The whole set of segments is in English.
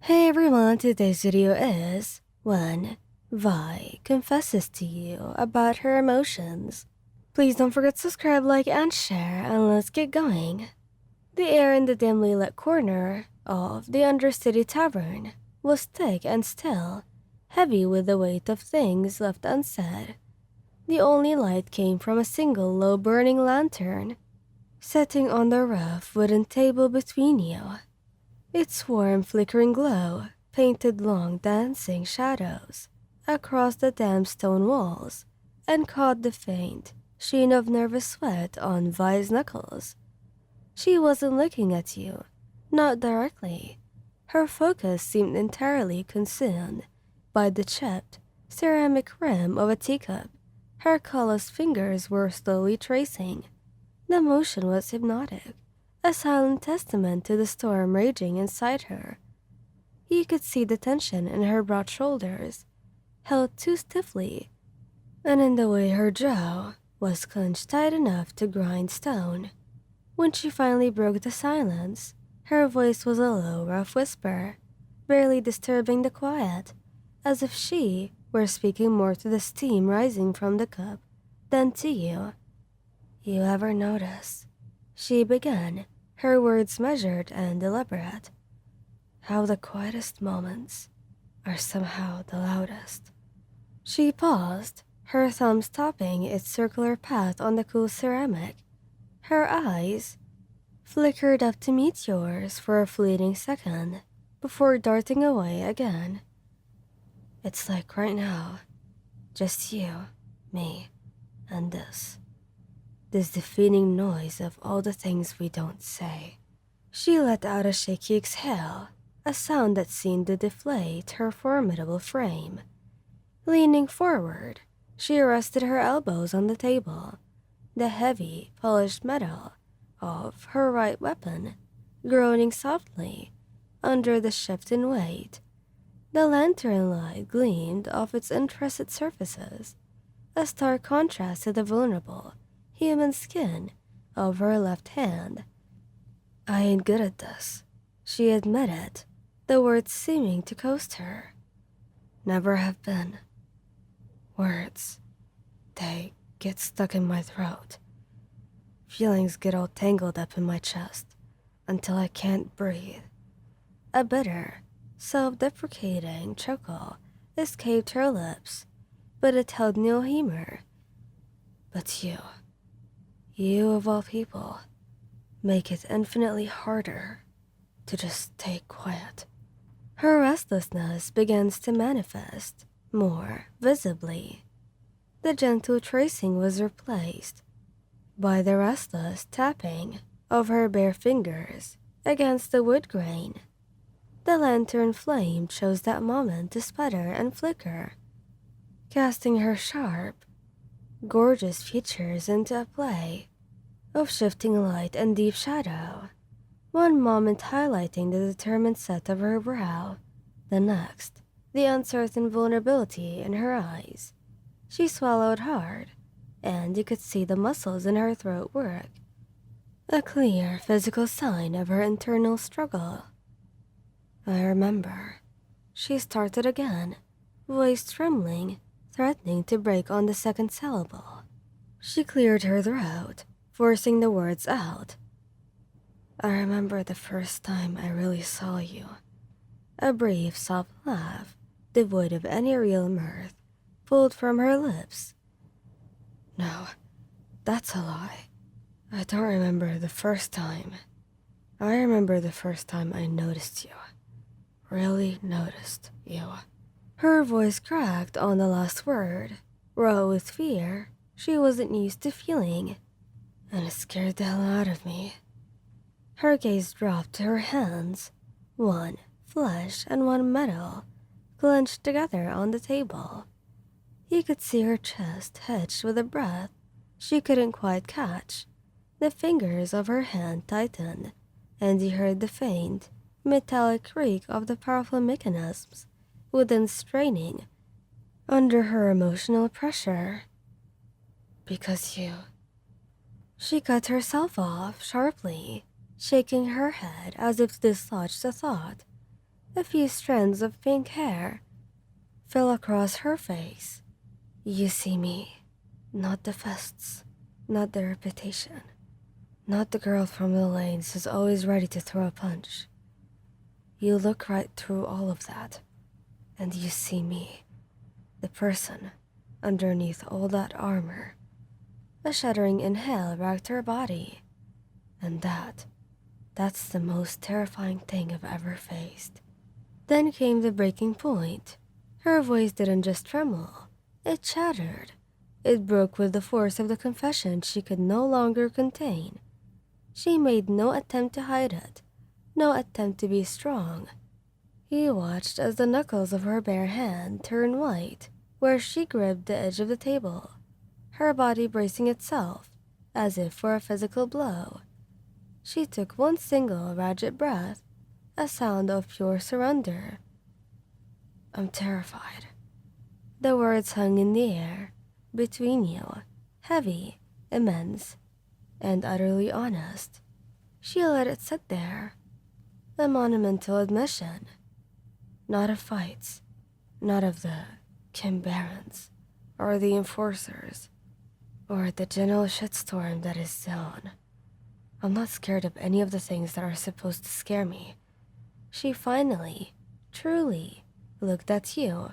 Hey everyone, today's video is when Vi confesses to you about her emotions. Please don't forget to subscribe, like, and share, and let's get going. The air in the dimly lit corner of the Undercity Tavern was thick and still, heavy with the weight of things left unsaid. The only light came from a single low-burning lantern, sitting on the rough wooden table between you. Its warm, flickering glow painted long, dancing shadows across the damp stone walls and caught the faint sheen of nervous sweat on Vi's knuckles. She wasn't looking at you, not directly. Her focus seemed entirely consumed by the chipped, ceramic rim of a teacup her calloused fingers were slowly tracing. The motion was hypnotic, a silent testament to the storm raging inside her. You could see the tension in her broad shoulders, held too stiffly, and in the way her jaw was clenched tight enough to grind stone. When she finally broke the silence, her voice was a low, rough whisper, barely disturbing the quiet, as if she were speaking more to the steam rising from the cup than to you. "You ever notice," she began, her words measured and deliberate, "how the quietest moments are somehow the loudest?" She paused, her thumb stopping its circular path on the cool ceramic. Her eyes flickered up to meet yours for a fleeting second before darting away again. "It's like right now, just you, me, and this defeating noise of all the things we don't say." She let out a shaky exhale, a sound that seemed to deflate her formidable frame. Leaning forward, she rested her elbows on the table, the heavy, polished metal of her right weapon groaning softly under the shift in weight. The lantern light gleamed off its encrusted surfaces, a stark contrast to the vulnerable, human skin of her left hand. "I ain't good at this," she admitted, the words seeming to coast her. "Never have been. Words, they get stuck in my throat. Feelings get all tangled up in my chest until I can't breathe." A bitter, self-deprecating chuckle escaped her lips, but it held no humor. "But you of all people, make it infinitely harder to just stay quiet." Her restlessness begins to manifest more visibly. The gentle tracing was replaced by the restless tapping of her bare fingers against the wood grain. The lantern flame chose that moment to sputter and flicker, casting her sharp, gorgeous features into a play of shifting light and deep shadow, one moment highlighting the determined set of her brow, the next, the uncertain vulnerability in her eyes. She swallowed hard, and you could see the muscles in her throat work, a clear physical sign of her internal struggle. "I remember," she started again, voice trembling, threatening to break on the second syllable. She cleared her throat, forcing the words out. "I remember the first time I really saw you." A brief, soft laugh, devoid of any real mirth, pulled from her lips. "No, that's a lie. I don't remember the first time. I remember the first time I noticed you. Really noticed you." Her voice cracked on the last word, raw with fear she wasn't used to feeling, and it scared the hell out of me. Her gaze dropped to her hands, one flesh and one metal, clenched together on the table. You could see her chest hitched with a breath she couldn't quite catch. The fingers of her hand tightened, and you heard the faint, metallic creak of the powerful mechanisms within straining under her emotional pressure. "Because you..." She cut herself off sharply, shaking her head as if to dislodge the thought. A few strands of pink hair fell across her face. You see me, not the fists, not the reputation, not the girl from the lanes who's always ready to throw a punch. You look right through all of that, and you see me, the person underneath all that armor. A shuddering inhale racked her body, and that's the most terrifying thing I've ever faced. Then came the breaking point. Her voice didn't just tremble, it shattered. It broke with the force of the confession she could no longer contain. She made no attempt to hide it, no attempt to be strong. He watched as the knuckles of her bare hand turned white where she gripped the edge of the table, her body bracing itself as if for a physical blow. She took one single rigid breath, a sound of pure surrender. I'm terrified. The words hung in the air, between you, heavy, immense, and utterly honest. She let it sit there, a monumental admission. Not of fights, not of the Kimbarans, or the enforcers, or the general shitstorm that is Zone. I'm not scared of any of the things that are supposed to scare me. She finally, truly, looked at you,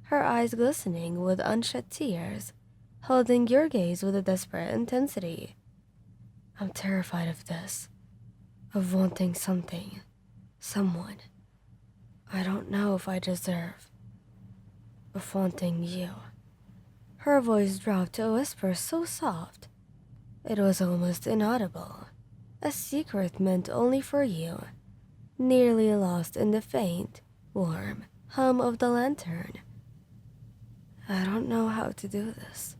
her eyes glistening with unshed tears, holding your gaze with a desperate intensity. I'm terrified of this, of wanting something, someone I don't know if I deserve, of wanting you. Her voice dropped to a whisper so soft, it was almost inaudible, a secret meant only for you, nearly lost in the faint, warm hum of the lantern. I don't know how to do this,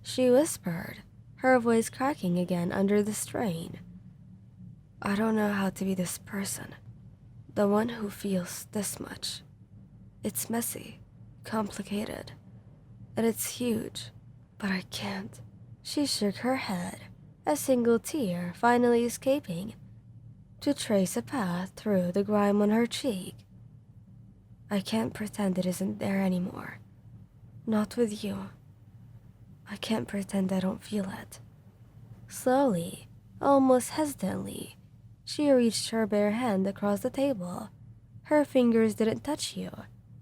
she whispered, her voice cracking again under the strain. I don't know how to be this person, the one who feels this much. It's messy, complicated, and it's huge, but I can't. She shook her head, a single tear finally escaping, to trace a path through the grime on her cheek. I can't pretend it isn't there anymore. Not with you. I can't pretend I don't feel it. Slowly, almost hesitantly, she reached her bare hand across the table. Her fingers didn't touch you,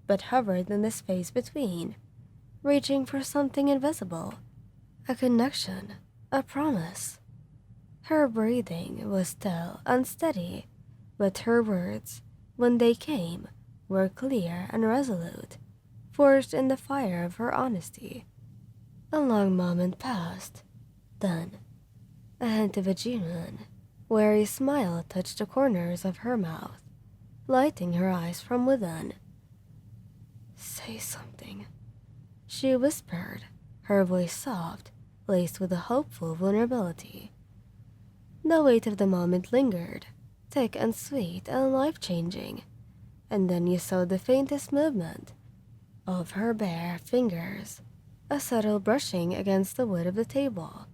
but hovered in the space between, reaching for something invisible. A connection, a promise. Her breathing was still unsteady, but her words, when they came, were clear and resolute, forged in the fire of her honesty. A long moment passed. Then, a hint of a genuine, wary smile touched the corners of her mouth, lighting her eyes from within. Say something, she whispered, her voice soft, laced with a hopeful vulnerability. The weight of the moment lingered, thick and sweet and life-changing, and then you saw the faintest movement of her bare fingers, a subtle brushing against the wood of the table,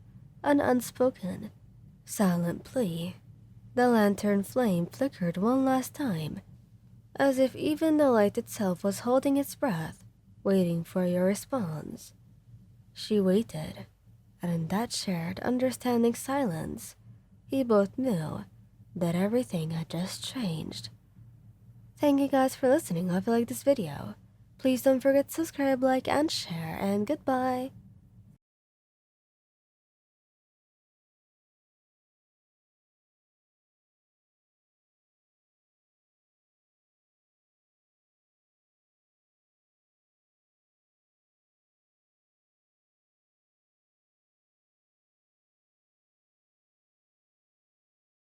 an unspoken, silent plea. The lantern flame flickered one last time, as if even the light itself was holding its breath, waiting for your response. She waited, and in that shared, understanding silence, you both knew that everything had just changed. Thank you guys for listening. I hope you liked this video. Please don't forget to subscribe, like, and share, and goodbye.